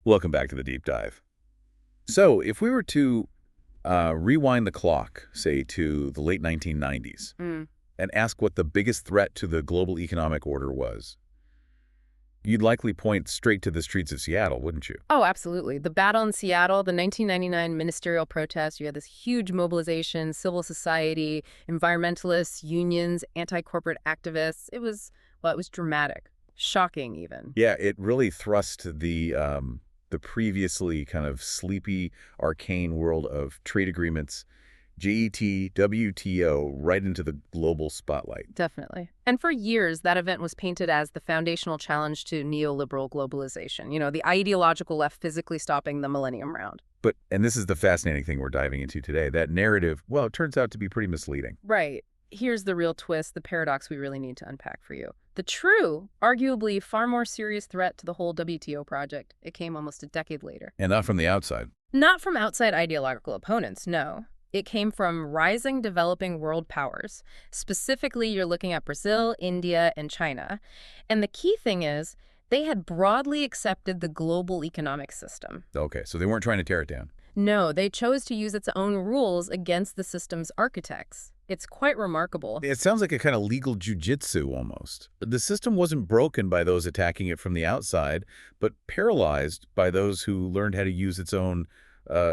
Welcome back to the deep dive. So, if we were to rewind the clock, say, to the late 1990s, Mm. and ask what the biggest threat to the global economic order was, you'd likely point straight to the streets of Seattle, wouldn't you? Oh, absolutely. The battle in Seattle, the 1999 ministerial protest, you had this huge mobilization, civil society, environmentalists, unions, anti-corporate activists. It was dramatic, shocking even. Yeah, it really thrust the previously kind of sleepy, arcane world of trade agreements, GET, WTO, right into the global spotlight. Definitely. And for years, that event was painted as the foundational challenge to neoliberal globalization. The ideological left physically stopping the Millennium Round. And this is the fascinating thing we're diving into today, that narrative, well, it turns out to be pretty misleading. Right. Here's the real twist, the paradox we really need to unpack for you. The true, arguably far more serious threat to the whole WTO project, it came almost a decade later. And not from the outside. Not from outside ideological opponents, no. It came from rising developing world powers. Specifically, you're looking at Brazil, India, and China. And the key thing is, they had broadly accepted the global economic system. Okay, so they weren't trying to tear it down. No, they chose to use its own rules against the system's architects. It's quite remarkable. It sounds like a kind of legal jujitsu almost. The system wasn't broken by those attacking it from the outside, but paralyzed by those who learned how to use its own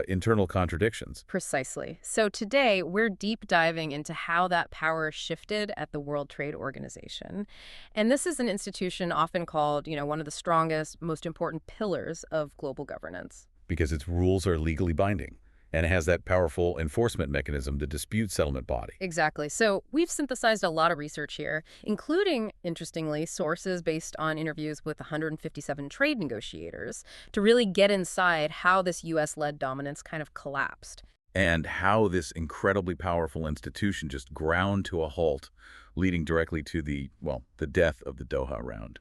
internal contradictions. Precisely. So today, we're deep diving into how that power shifted at the World Trade Organization. And this is an institution often called, one of the strongest, most important pillars of global governance. Because its rules are legally binding, and it has that powerful enforcement mechanism, the dispute settlement body. Exactly. So we've synthesized a lot of research here, including, interestingly, sources based on interviews with 157 trade negotiators to really get inside how this U.S.-led dominance kind of collapsed. And how this incredibly powerful institution just ground to a halt, leading directly to the death of the Doha round.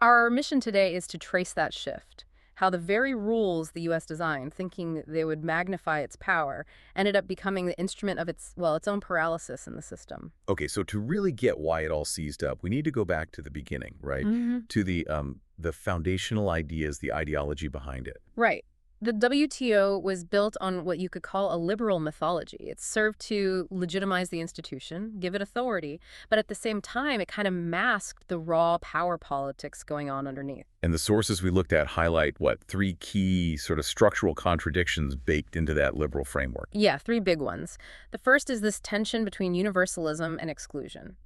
Our mission today is to trace that shift. How the very rules the U.S. designed, thinking they would magnify its power, ended up becoming the instrument of its own paralysis in the system. Okay, so to really get why it all seized up, we need to go back to the beginning, right? To the foundational ideas, the ideology behind it. Right. The WTO was built on what you could call a liberal mythology. It served to legitimize the institution, give it authority, but at the same time, it kind of masked the raw power politics going on underneath. And the sources we looked at highlight, three key sort of structural contradictions baked into that liberal framework. Yeah, three big ones. The first is this tension between universalism and exclusion.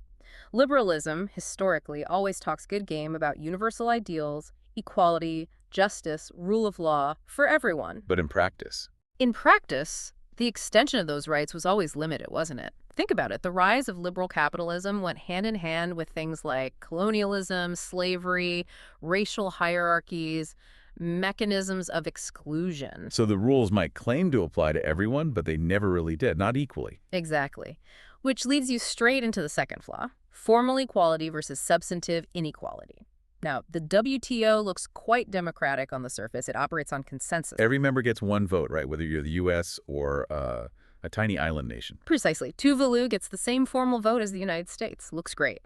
Liberalism, historically, always talks good game about universal ideals, equality, justice, rule of law for everyone. But in practice? In practice, the extension of those rights was always limited, wasn't it? Think about it. The rise of liberal capitalism went hand in hand with things like colonialism, slavery, racial hierarchies, mechanisms of exclusion. So the rules might claim to apply to everyone, but they never really did, not equally. Exactly. Which leads you straight into the second flaw, formal equality versus substantive inequality. Now, the WTO looks quite democratic on the surface. It operates on consensus. Every member gets one vote, right? Whether you're the U.S. or a tiny island nation. Precisely. Tuvalu gets the same formal vote as the United States. Looks great.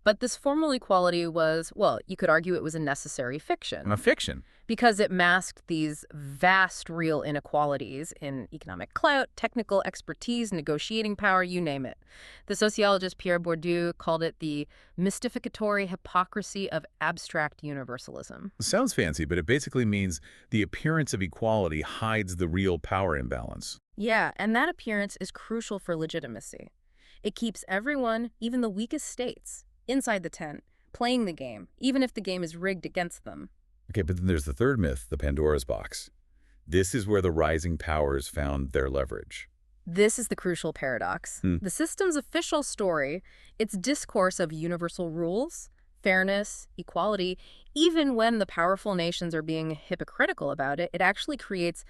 But this formal equality was, you could argue it was a necessary fiction. A fiction? Because it masked these vast real inequalities in economic clout, technical expertise, negotiating power, you name it. The sociologist Pierre Bourdieu called it the mystificatory hypocrisy of abstract universalism. Sounds fancy, but it basically means the appearance of equality hides the real power imbalance. Yeah, and that appearance is crucial for legitimacy. It keeps everyone, even the weakest states, inside the tent, playing the game, even if the game is rigged against them. Okay, but then there's the third myth, the Pandora's box. This is where the rising powers found their leverage. This is the crucial paradox. The system's official story, its discourse of universal rules, fairness, equality, even when the powerful nations are being hypocritical about it, it actually creates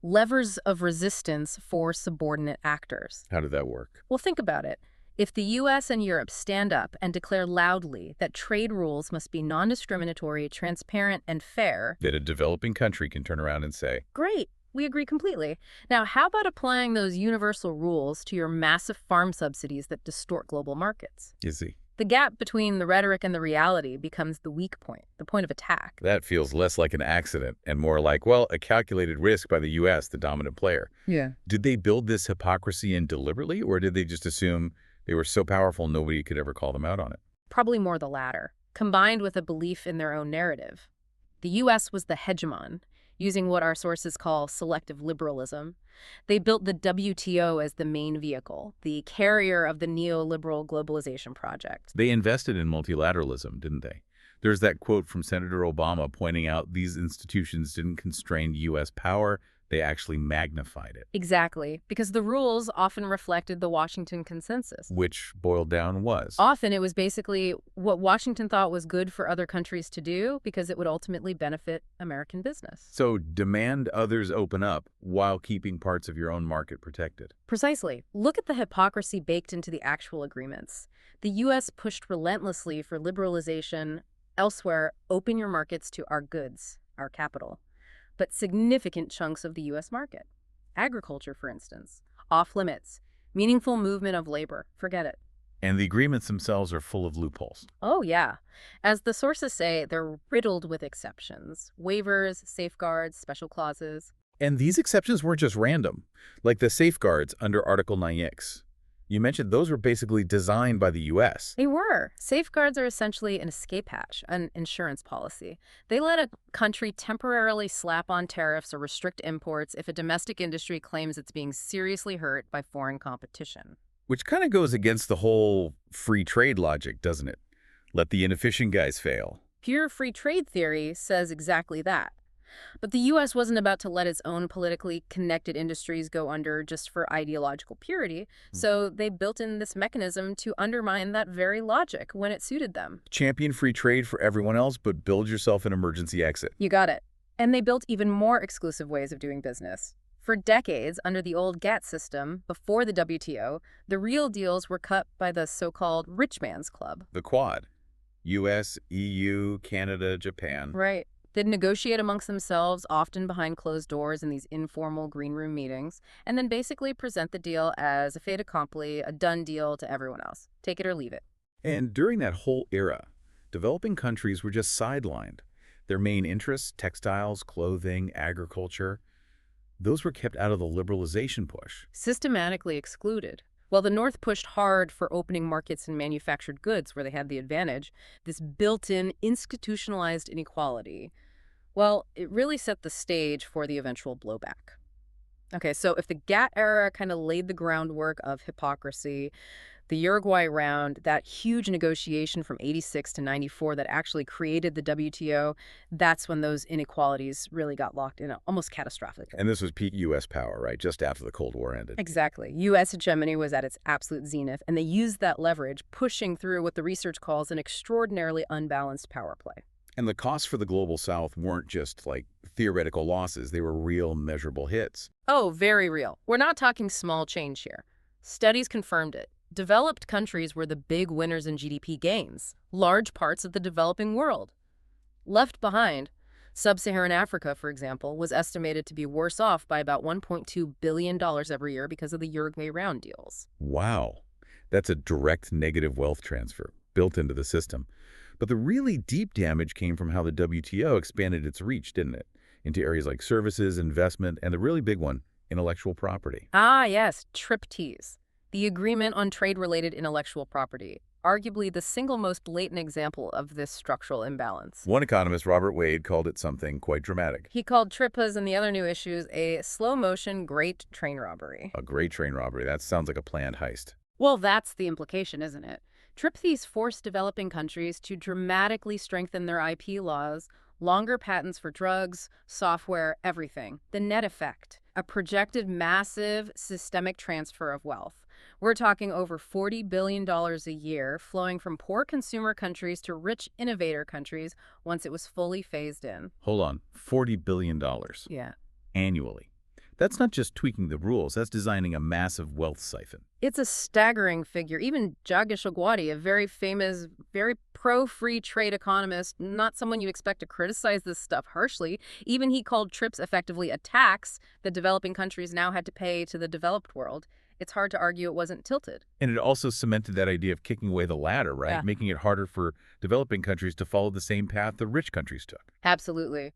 levers of resistance for subordinate actors. How did that work? Well, think about it. If the U.S. and Europe stand up and declare loudly that trade rules must be non-discriminatory, transparent, and fair, That a developing country can turn around and say, great, we agree completely. Now, how about applying those universal rules to your massive farm subsidies that distort global markets? you see. The gap between the rhetoric and the reality becomes the weak point, the point of attack. That feels less like an accident and more like, well, a calculated risk by the U.S., the dominant player. Yeah. Did they build this hypocrisy in deliberately, or did they just assume they were so powerful nobody could ever call them out on it? Probably more the latter, combined with a belief in their own narrative. The U.S. was the hegemon, using what our sources call selective liberalism. They built the WTO as the main vehicle, the carrier of the neoliberal globalization project. They invested in multilateralism, didn't they? There's that quote from Senator Obama pointing out these institutions didn't constrain U.S. power, they actually magnified it. Exactly, because the rules often reflected the Washington consensus. Which, boiled down, was. Often it was basically what Washington thought was good for other countries to do because it would ultimately benefit American business. So demand others open up while keeping parts of your own market protected. Precisely. Look at the hypocrisy baked into the actual agreements. The U.S. pushed relentlessly for liberalization. Elsewhere, open your markets to our goods, our capital. But significant chunks of the U.S. market, agriculture, for instance, off limits, meaningful movement of labor, forget it. And the agreements themselves are full of loopholes. Oh, yeah. As the sources say, they're riddled with exceptions, waivers, safeguards, special clauses. And these exceptions weren't just random, like the safeguards under Article 9X. You mentioned those were basically designed by the U.S. They were. Safeguards are essentially an escape hatch, an insurance policy. They let a country temporarily slap on tariffs or restrict imports if a domestic industry claims it's being seriously hurt by foreign competition. Which kind of goes against the whole free trade logic, doesn't it? Let the inefficient guys fail. Pure free trade theory says exactly that. But the U.S. wasn't about to let its own politically connected industries go under just for ideological purity, so they built in this mechanism to undermine that very logic when it suited them. Champion free trade for everyone else, but build yourself an emergency exit. You got it. And they built even more exclusive ways of doing business. For decades, under the old GATT system, before the WTO, the real deals were cut by the so-called rich man's club. The Quad. U.S., EU, Canada, Japan. Right. They'd negotiate amongst themselves, often behind closed doors in these informal green room meetings, and then basically present the deal as a fait accompli, a done deal to everyone else. Take it or leave it. And during that whole era, developing countries were just sidelined. Their main interests, textiles, clothing, agriculture, those were kept out of the liberalization push. Systematically excluded. While the North pushed hard for opening markets in manufactured goods where they had the advantage, this built-in institutionalized inequality, well, it really set the stage for the eventual blowback. Okay, so if the GATT era kind of laid the groundwork of hypocrisy, the Uruguay round, that huge negotiation from 86 to 94 that actually created the WTO, that's when those inequalities really got locked in, almost catastrophic. And this was peak U.S. power, right? Just after the Cold War ended. Exactly. U.S. hegemony was at its absolute zenith, and they used that leverage, pushing through what the research calls an extraordinarily unbalanced power play. And the costs for the Global South weren't just like theoretical losses, they were real measurable hits. Oh, very real. We're not talking small change here. Studies confirmed it. Developed countries were the big winners in GDP gains, large parts of the developing world. Left behind, sub-Saharan Africa, for example, was estimated to be worse off by about $1.2 billion every year because of the Uruguay round deals. Wow. That's a direct negative wealth transfer built into the system. But the really deep damage came from how the WTO expanded its reach, didn't it? Into areas like services, investment, and the really big one, intellectual property. Ah, yes, TRIPS. The Agreement on Trade-Related Intellectual Property, arguably the single most blatant example of this structural imbalance. One economist, Robert Wade, called it something quite dramatic. He called TRIPS and the other new issues a slow-motion great train robbery. A great train robbery. That sounds like a planned heist. Well, that's the implication, isn't it? TRIPS forced developing countries to dramatically strengthen their IP laws, longer patents for drugs, software, everything. The net effect, a projected massive systemic transfer of wealth. We're talking over $40 billion a year flowing from poor consumer countries to rich innovator countries once it was fully phased in. Hold on, $40 billion. Yeah. Annually. That's not just tweaking the rules, that's designing a massive wealth siphon. It's a staggering figure. Even Jagdish Agwadi, a very famous, very pro-free trade economist, not someone you expect to criticize this stuff harshly, even he called TRIPS effectively a tax that developing countries now had to pay to the developed world. it's hard to argue it wasn't tilted. And it also cemented that idea of kicking away the ladder, right? Yeah. Making it harder for developing countries to follow the same path the rich countries took. Absolutely.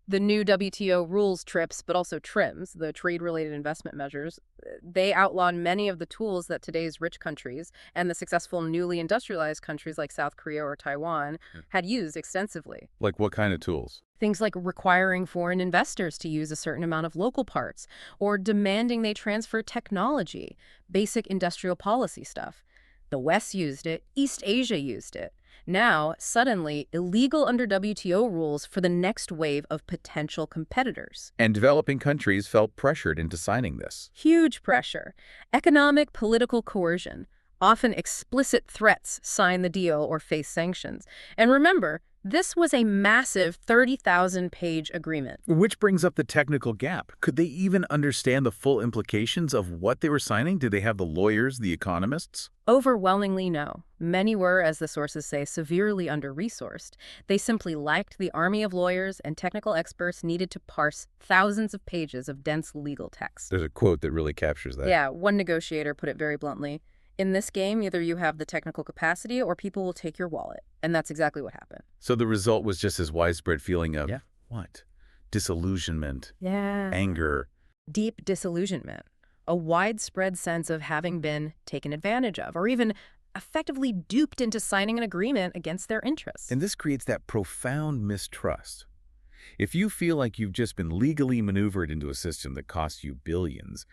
The new WTO rules TRIPS, but also TRIMS, the trade-related investment measures, they outlawed many of the tools that today's rich countries and the successful newly industrialized countries like South Korea or Taiwan had used extensively. Like what kind of tools? Things like requiring foreign investors to use a certain amount of local parts or demanding they transfer technology, basic industrial policy stuff. The West used it, East Asia used it. Now, suddenly, illegal under WTO rules for the next wave of potential competitors. And developing countries felt pressured into signing this. Huge pressure. Economic, political coercion. Often explicit threats sign the deal or face sanctions. And remember, this was a massive 30,000-page agreement. Which brings up the technical gap. Could they even understand the full implications of what they were signing? Did they have the lawyers, the economists? Overwhelmingly no. Many were, as the sources say, severely under-resourced. They simply lacked the army of lawyers and technical experts needed to parse thousands of pages of dense legal text. There's a quote that really captures that. Yeah, one negotiator put it very bluntly. In this game, either you have the technical capacity or people will take your wallet. And that's exactly what happened. So the result was just this widespread feeling of, what? Disillusionment, Yeah. anger. Deep disillusionment. A widespread sense of having been taken advantage of, or even effectively duped into signing an agreement against their interests. And this creates that profound mistrust. If you feel like you've just been legally maneuvered into a system that costs you billions,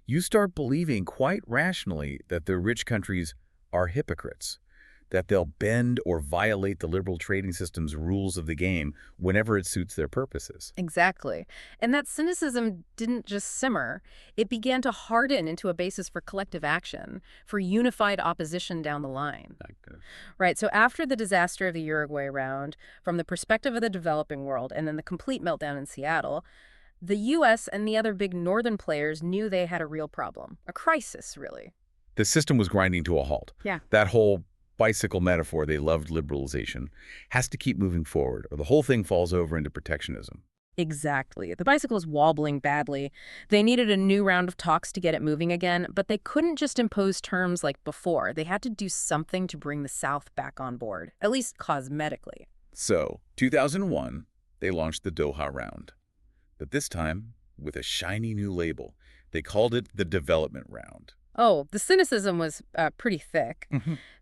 you start believing quite rationally that the rich countries are hypocrites, that they'll bend or violate the liberal trading system's rules of the game whenever it suits their purposes. Exactly. And that cynicism didn't just simmer. It began to harden into a basis for collective action, for unified opposition down the line. Right. So after the disaster of the Uruguay round, from the perspective of the developing world and then the complete meltdown in Seattle, the U.S. and the other big northern players knew they had a real problem, a crisis, really. The system was grinding to a halt. Yeah. That whole bicycle metaphor, they loved liberalization, has to keep moving forward, or the whole thing falls over into protectionism. Exactly. The bicycle is wobbling badly. They needed a new round of talks to get it moving again, but they couldn't just impose terms like before. They had to do something to bring the South back on board, at least cosmetically. So, 2001, they launched the Doha Round. But this time, with a shiny new label, they called it the Development Round. Oh, the cynicism was pretty thick.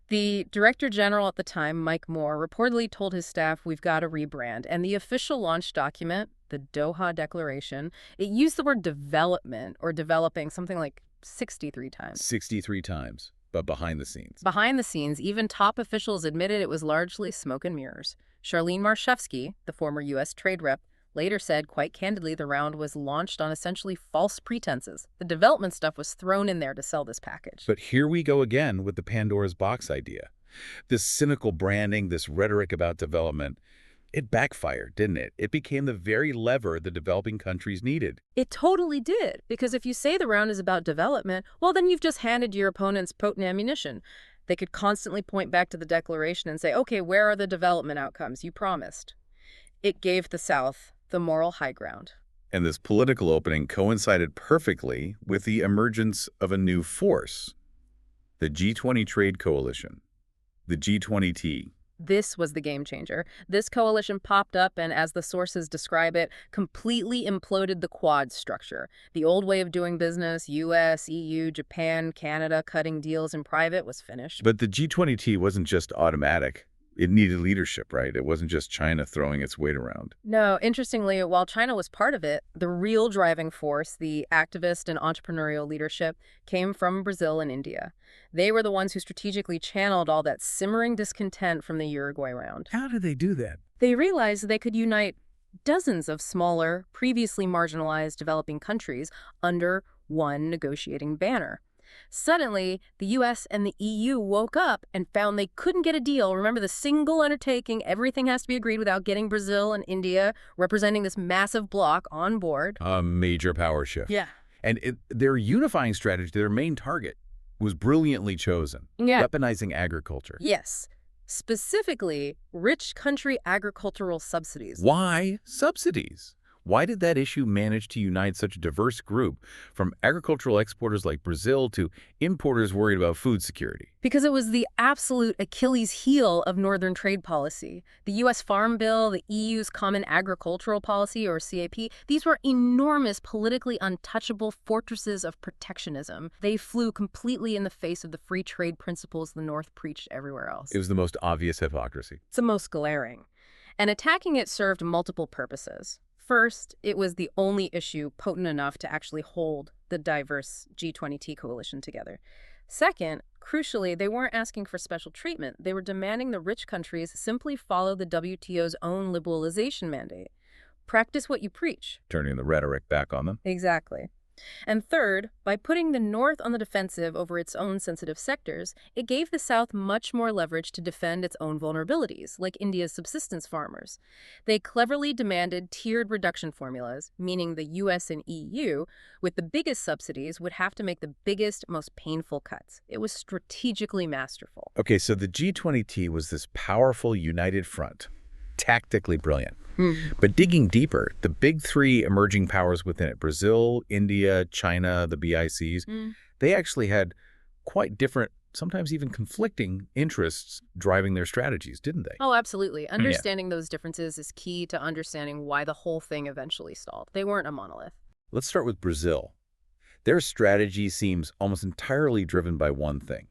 The Director General at the time, Mike Moore, reportedly told his staff, we've got to rebrand. And the official launch document, the Doha Declaration, it used the word development or developing something like 63 times. 63 times, but behind the scenes. Behind the scenes, even top officials admitted it was largely smoke and mirrors. Charlene Marshevsky, the former U.S. trade rep, later said quite candidly the round was launched on essentially false pretenses. The development stuff was thrown in there to sell this package. But here we go again with the Pandora's box idea. This cynical branding, this rhetoric about development, it backfired, didn't it? It became the very lever the developing countries needed. It totally did, because if you say the round is about development, well, then you've just handed your opponents potent ammunition. They could constantly point back to the declaration and say, okay, where are the development outcomes you promised? It gave the South the moral high ground. And this political opening coincided perfectly with the emergence of a new force, the G20 Trade Coalition, the G20T. This was the game changer. This coalition popped up and, as the sources describe it, completely imploded the Quad structure. The old way of doing business, U.S., EU, Japan, Canada, cutting deals in private was finished. But the G20T wasn't just automatic. It needed leadership, right? It wasn't just China throwing its weight around. No, interestingly, while China was part of it, the real driving force, the activist and entrepreneurial leadership, came from Brazil and India. They were the ones who strategically channeled all that simmering discontent from the Uruguay round. How did they do that? They realized they could unite dozens of smaller, previously marginalized developing countries under one negotiating banner. Suddenly, the U.S. and the EU woke up and found they couldn't get a deal. Remember, the single undertaking, everything has to be agreed without getting Brazil and India representing this massive bloc on board. A major power shift. Yeah. And their unifying strategy, their main target, was brilliantly chosen. Yeah. Weaponizing agriculture. Yes. Specifically, rich country agricultural subsidies. Why subsidies? Why did that issue manage to unite such a diverse group, from agricultural exporters like Brazil to importers worried about food security? Because it was the absolute Achilles heel of Northern trade policy. The U.S. Farm Bill, the EU's Common Agricultural Policy, or CAP, these were enormous, politically untouchable fortresses of protectionism. They flew completely in the face of the free trade principles the North preached everywhere else. It was the most obvious hypocrisy. It's the most glaring. And attacking it served multiple purposes. First, it was the only issue potent enough to actually hold the diverse G20T coalition together. Second, crucially, they weren't asking for special treatment. They were demanding the rich countries simply follow the WTO's own liberalization mandate. Practice what you preach. Turning the rhetoric back on them. Exactly. And third, by putting the North on the defensive over its own sensitive sectors, it gave the South much more leverage to defend its own vulnerabilities, like India's subsistence farmers. They cleverly demanded tiered reduction formulas, meaning the US and EU, with the biggest subsidies, would have to make the biggest, most painful cuts. It was strategically masterful. Okay, so the G20T was this powerful united front, tactically brilliant. But digging deeper, the big three emerging powers within it, Brazil, India, China, the BICs, they actually had quite different, sometimes even conflicting interests driving their strategies, didn't they? Oh, absolutely. Understanding those differences is key to understanding why the whole thing eventually stalled. They weren't a monolith. Let's start with Brazil. Their strategy seems almost entirely driven by one thing: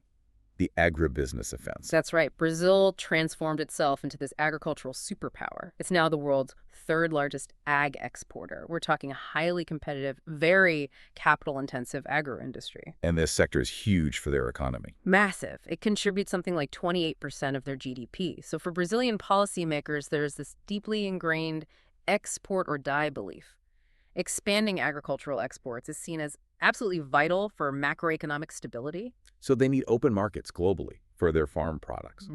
the agribusiness offense. That's right. Brazil transformed itself into this agricultural superpower. It's now the world's third largest ag exporter. We're talking a highly competitive, very capital-intensive agro-industry. And this sector is huge for their economy. Massive. It contributes something like 28% of their GDP. So for Brazilian policymakers, there's this deeply ingrained export or die belief. Expanding agricultural exports is seen as absolutely vital for macroeconomic stability. So they need open markets globally for their farm products.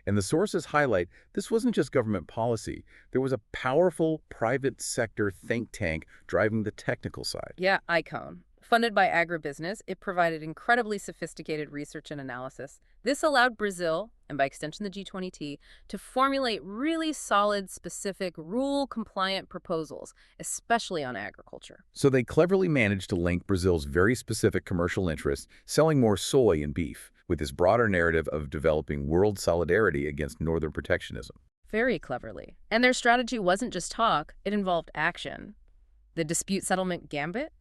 And the sources highlight this wasn't just government policy. There was a powerful private sector think tank driving the technical side. Yeah, ICON. Funded by agribusiness, it provided incredibly sophisticated research and analysis. This allowed Brazil, and by extension the G20T, to formulate really solid, specific, rule-compliant proposals, especially on agriculture. So they cleverly managed to link Brazil's very specific commercial interests, selling more soy and beef, with this broader narrative of developing world solidarity against northern protectionism. Very cleverly. And their strategy wasn't just talk, it involved action. The dispute settlement gambit?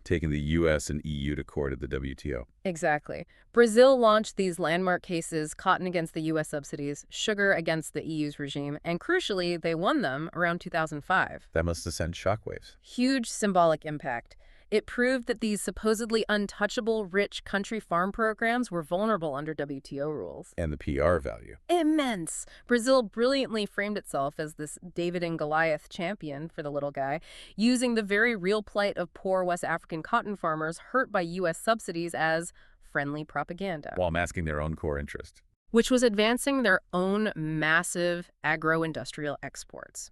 Taking the U.S. and EU to court at the WTO. Exactly. Brazil launched these landmark cases, cotton against the U.S. subsidies, sugar against the EU's regime, and crucially, they won them around 2005. That must have sent shockwaves. Huge symbolic impact. It proved that these supposedly untouchable, rich country farm programs were vulnerable under WTO rules. And the PR value. Immense. Brazil brilliantly framed itself as this David and Goliath champion for the little guy, using the very real plight of poor West African cotton farmers hurt by U.S. subsidies as friendly propaganda. While masking their own core interest. Which was advancing their own massive agro-industrial exports.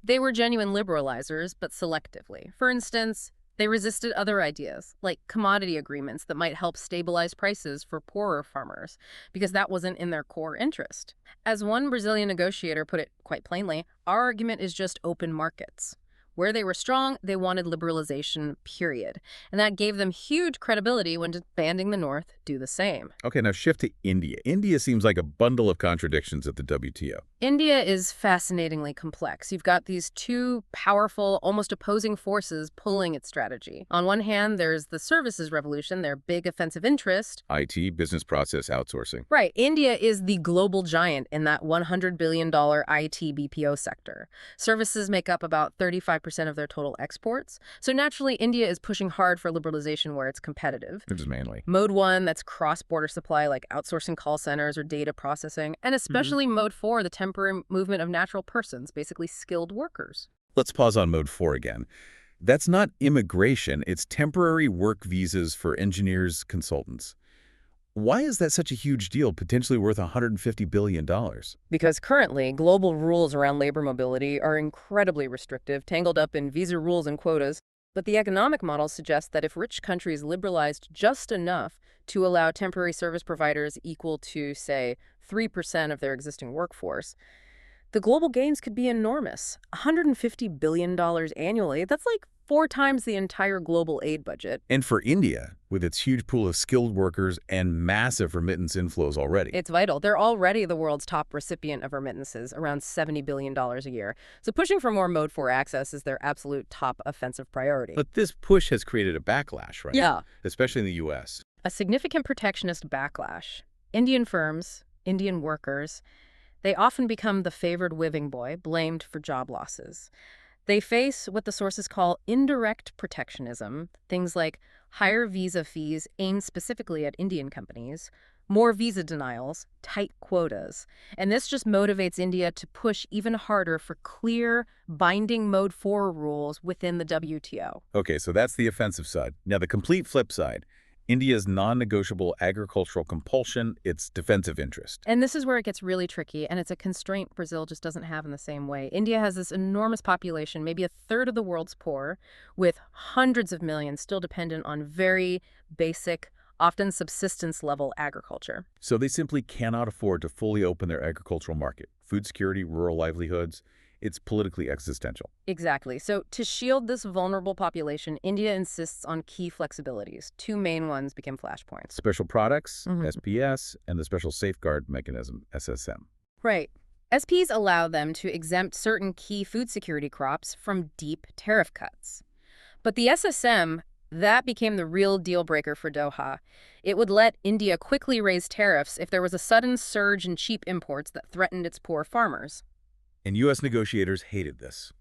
They were genuine liberalizers, but selectively. For instance, they resisted other ideas, like commodity agreements that might help stabilize prices for poorer farmers, because that wasn't in their core interest. As one Brazilian negotiator put it quite plainly, our argument is just open markets. Where they were strong, they wanted liberalization, period. And that gave them huge credibility when demanding the North do the same. Okay, now shift to India. India seems like a bundle of contradictions at the WTO. India is fascinatingly complex. You've got these two powerful, almost opposing forces pulling its strategy. On one hand, there's the services revolution, their big offensive interest. IT, business process outsourcing. Right. India is the global giant in that $100 billion IT BPO sector. Services make up about 35% of their total exports. So naturally, India is pushing hard for liberalization where it's competitive. Which is mainly. Mode 1, that's cross-border supply like outsourcing call centers or data processing. And especially Mode 4, the temporary movement of natural persons, basically skilled workers. Let's pause on Mode 4 again. That's not immigration, it's temporary work visas for engineers, consultants. Why is that such a huge deal, potentially worth $150 billion? Because currently, global rules around labor mobility are incredibly restrictive, tangled up in visa rules and quotas. But the economic model suggests that if rich countries liberalized just enough to allow temporary service providers equal to, say, 3% of their existing workforce, The global gains could be enormous. $150 billion annually. That's like 4 times the entire global aid budget. And for India, with its huge pool of skilled workers and massive remittance inflows already. It's vital. They're already the world's top recipient of remittances, around $70 billion a year. So pushing for more Mode 4 access is their absolute top offensive priority. But this push has created a backlash, right? Yeah. Especially in the U.S. A significant protectionist backlash. Indian firms, Indian workers, they often become the favored whipping boy, blamed for job losses. They face what the sources call indirect protectionism, things like higher visa fees aimed specifically at Indian companies, more visa denials, tight quotas. And this just motivates India to push even harder for clear, binding Mode 4 rules within the WTO. Okay, so that's the offensive side. Now, the complete flip side. India's non-negotiable agricultural compulsion, its defensive interest. And this is where it gets really tricky, and it's a constraint Brazil just doesn't have in the same way. India has this enormous population, maybe a third of the world's poor, with hundreds of millions still dependent on very basic, often subsistence-level agriculture. So they simply cannot afford to fully open their agricultural market. Food security, rural livelihoods, it's politically existential. Exactly. So to shield this vulnerable population, India insists on key flexibilities. 2 main ones became flashpoints. Special products, Mhm. SPS, and the Special Safeguard Mechanism, SSM. Right. SPs allow them to exempt certain key food security crops from deep tariff cuts. But the SSM, that became the real deal breaker for Doha. It would let India quickly raise tariffs if there was a sudden surge in cheap imports that threatened its poor farmers. And U.S. negotiators hated this.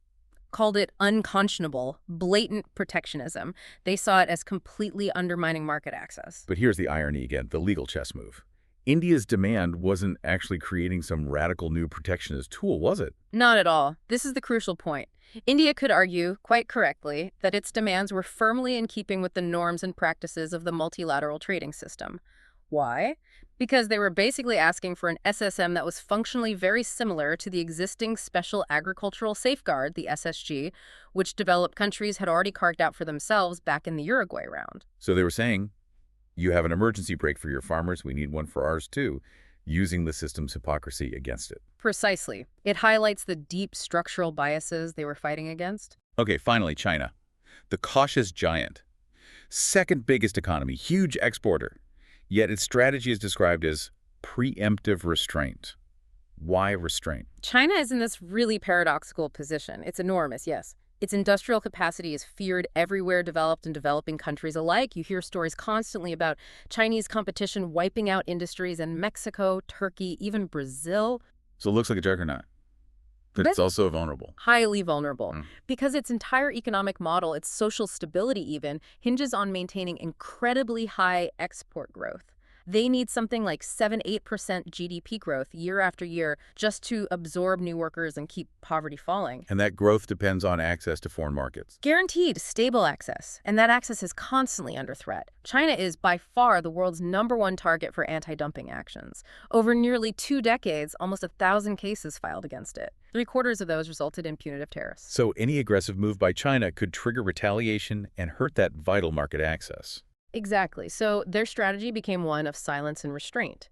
Called it unconscionable, blatant protectionism. They saw it as completely undermining market access. But here's the irony again, the legal chess move. India's demand wasn't actually creating some radical new protectionist tool, was it? Not at all. This is the crucial point. India could argue, quite correctly, that its demands were firmly in keeping with the norms and practices of the multilateral trading system. Why? Because they were basically asking for an SSM that was functionally very similar to the existing Special Agricultural Safeguard, the SSG, which developed countries had already carved out for themselves back in the Uruguay round. So they were saying, you have an emergency brake for your farmers, we need one for ours too, using the system's hypocrisy against it. Precisely. It highlights the deep structural biases they were fighting against. Okay, finally, China. The cautious giant. Second biggest economy, huge exporter. Yet its strategy is described as preemptive restraint. Why restraint? China is in this really paradoxical position. It's enormous, yes. Its industrial capacity is feared everywhere, developed and developing countries alike. You hear stories constantly about Chinese competition wiping out industries in Mexico, Turkey, even Brazil. So it looks like a juggernaut. But it's also vulnerable. Highly vulnerable. Because its entire economic model, its social stability even, hinges on maintaining incredibly high export growth. They need something like 7–8% GDP growth year after year just to absorb new workers and keep poverty falling. And that growth depends on access to foreign markets. Guaranteed stable access. And that access is constantly under threat. China is by far the world's #1 target for anti-dumping actions. Over nearly 2 decades, almost 1,000 cases filed against it. 3/4 of those resulted in punitive tariffs. So any aggressive move by China could trigger retaliation and hurt that vital market access. Exactly. So their strategy became one of silence and restraint.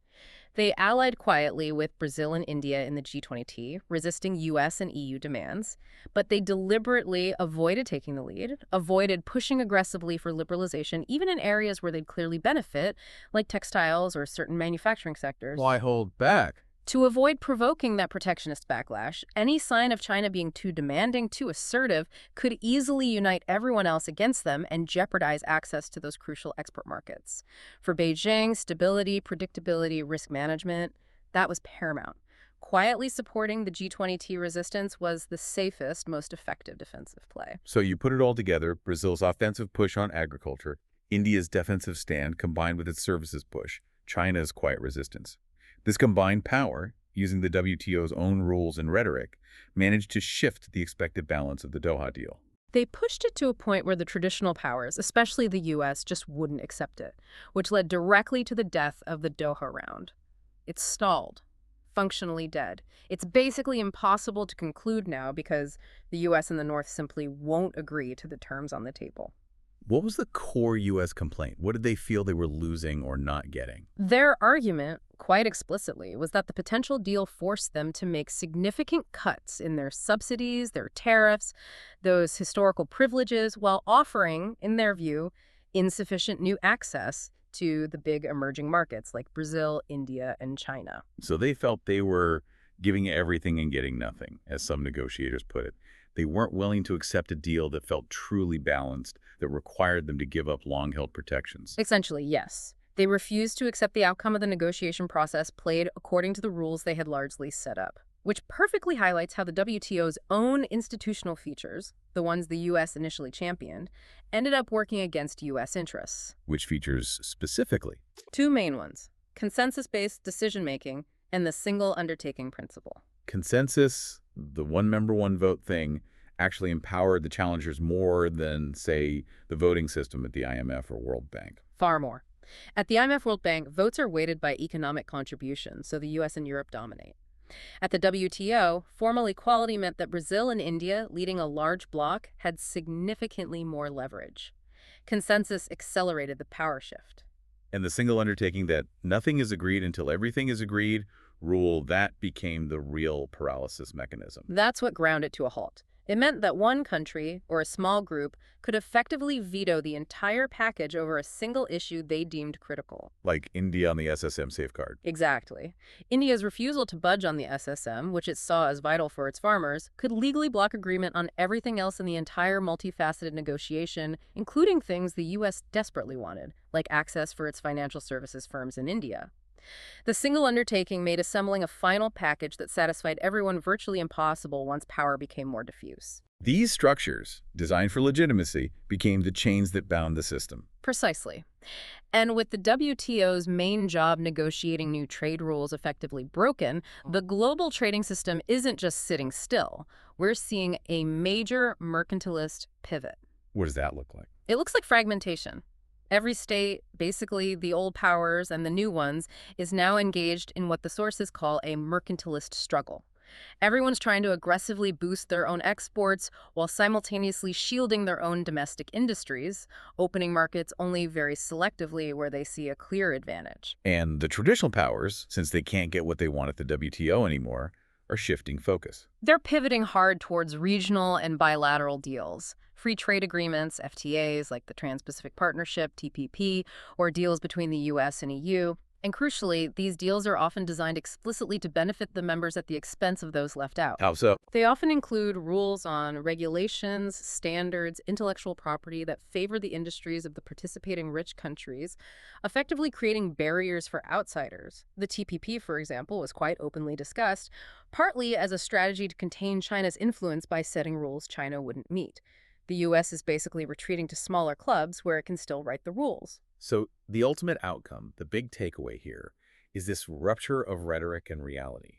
They allied quietly with Brazil and India in the G20T, resisting U.S. and EU demands, but they deliberately avoided taking the lead, avoided pushing aggressively for liberalization, even in areas where they'd clearly benefit, like textiles or certain manufacturing sectors. Why hold back? To avoid provoking that protectionist backlash, any sign of China being too demanding, too assertive, could easily unite everyone else against them and jeopardize access to those crucial export markets. For Beijing, stability, predictability, risk management, that was paramount. Quietly supporting the G20T resistance was the safest, most effective defensive play. So you put it all together, Brazil's offensive push on agriculture, India's defensive stand combined with its services push, China's quiet resistance. This combined power, using the WTO's own rules and rhetoric, managed to shift the expected balance of the Doha deal. They pushed it to a point where the traditional powers, especially the U.S., just wouldn't accept it, which led directly to the death of the Doha round. It's stalled, functionally dead. It's basically impossible to conclude now because the U.S. and the North simply won't agree to the terms on the table. What was the core U.S. complaint? What did they feel they were losing or not getting? Their argument quite explicitly, was that the potential deal forced them to make significant cuts in their subsidies, their tariffs, those historical privileges, while offering, in their view, insufficient new access to the big emerging markets like Brazil, India, and China. So they felt they were giving everything and getting nothing, as some negotiators put it. They weren't willing to accept a deal that felt truly balanced, that required them to give up long-held protections. Essentially, yes. They refused to accept the outcome of the negotiation process played according to the rules they had largely set up, which perfectly highlights how the WTO's own institutional features, the ones the U.S. initially championed, ended up working against U.S. interests. Which features specifically? Two main ones: consensus-based decision-making and the single undertaking principle. Consensus, the one-member, one-vote thing, actually empowered the challengers more than, say, the voting system at the IMF or World Bank. Far more. At the IMF World Bank, votes are weighted by economic contribution, so the U.S. and Europe dominate. At the WTO, formal equality meant that Brazil and India, leading a large bloc, had significantly more leverage. Consensus accelerated the power shift. And the single undertaking that nothing is agreed until everything is agreed rule, that became the real paralysis mechanism. That's what ground it to a halt. It meant that one country, or a small group, could effectively veto the entire package over a single issue they deemed critical. Like India on the SSM safeguard. Exactly. India's refusal to budge on the SSM, which it saw as vital for its farmers, could legally block agreement on everything else in the entire multifaceted negotiation, including things the U.S. desperately wanted, like access for its financial services firms in India. The single undertaking made assembling a final package that satisfied everyone virtually impossible once power became more diffuse. These structures, designed for legitimacy, became the chains that bound the system. Precisely. And with the WTO's main job negotiating new trade rules effectively broken, the global trading system isn't just sitting still. We're seeing a major mercantilist pivot. What does that look like? It looks like fragmentation. Every state, basically the old powers and the new ones, is now engaged in what the sources call a mercantilist struggle. Everyone's trying to aggressively boost their own exports while simultaneously shielding their own domestic industries, opening markets only very selectively where they see a clear advantage. And the traditional powers, since they can't get what they want at the WTO anymore, are shifting focus. They're pivoting hard towards regional and bilateral deals. Free trade agreements, FTAs, like the Trans-Pacific Partnership, TPP, or deals between the U.S. and EU. And crucially, these deals are often designed explicitly to benefit the members at the expense of those left out. How so? They often include rules on regulations, standards, intellectual property that favor the industries of the participating rich countries, effectively creating barriers for outsiders. The TPP, for example, was quite openly discussed, partly as a strategy to contain China's influence by setting rules China wouldn't meet. The U.S. is basically retreating to smaller clubs where it can still write the rules. So the ultimate outcome, the big takeaway here, is this rupture of rhetoric and reality.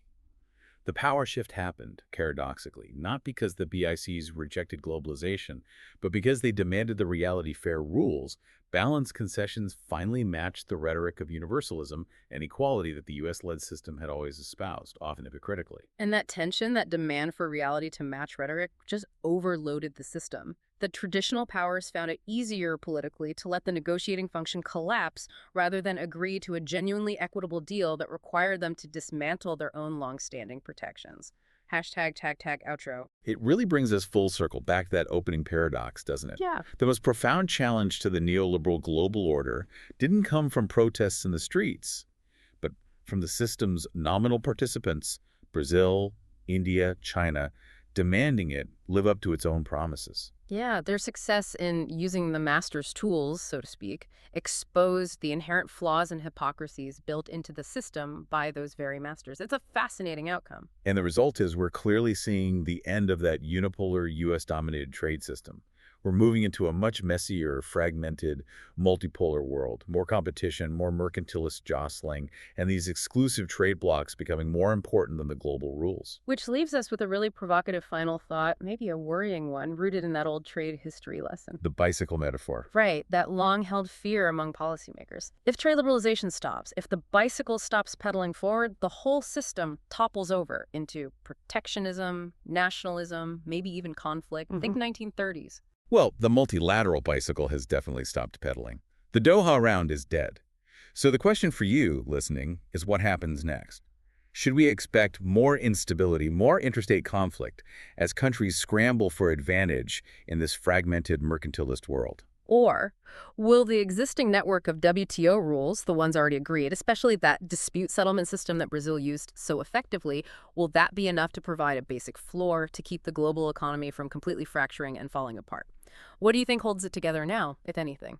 The power shift happened, paradoxically, not because the BICs rejected globalization, but because they demanded the reality fair rules. Balanced concessions finally matched the rhetoric of universalism and equality that the U.S.-led system had always espoused, often hypocritically. And that tension, that demand for reality to match rhetoric, just overloaded the system. The traditional powers found it easier politically to let the negotiating function collapse rather than agree to a genuinely equitable deal that required them to dismantle their own long-standing protections. Hashtag tag outro. It really brings us full circle back to that opening paradox, doesn't it? Yeah. The most profound challenge to the neoliberal global order didn't come from protests in the streets, but from the system's nominal participants, Brazil, India, China, demanding it live up to its own promises. Yeah, their success in using the master's tools, so to speak, exposed the inherent flaws and hypocrisies built into the system by those very masters. It's a fascinating outcome. And the result is we're clearly seeing the end of that unipolar U.S.-dominated trade system. We're moving into a much messier, fragmented, multipolar world, more competition, more mercantilist jostling, and these exclusive trade blocs becoming more important than the global rules. Which leaves us with a really provocative final thought, maybe a worrying one, rooted in that old trade history lesson. The bicycle metaphor. Right, that long-held fear among policymakers. If trade liberalization stops, if the bicycle stops pedaling forward, the whole system topples over into protectionism, nationalism, maybe even conflict. Think 1930s. Well, the multilateral bicycle has definitely stopped pedaling. The Doha round is dead. So the question for you, listening, is what happens next? Should we expect more instability, more interstate conflict, as countries scramble for advantage in this fragmented mercantilist world? Or will the existing network of WTO rules, the ones already agreed, especially that dispute settlement system that Brazil used so effectively, will that be enough to provide a basic floor to keep the global economy from completely fracturing and falling apart? What do you think holds it together now, if anything?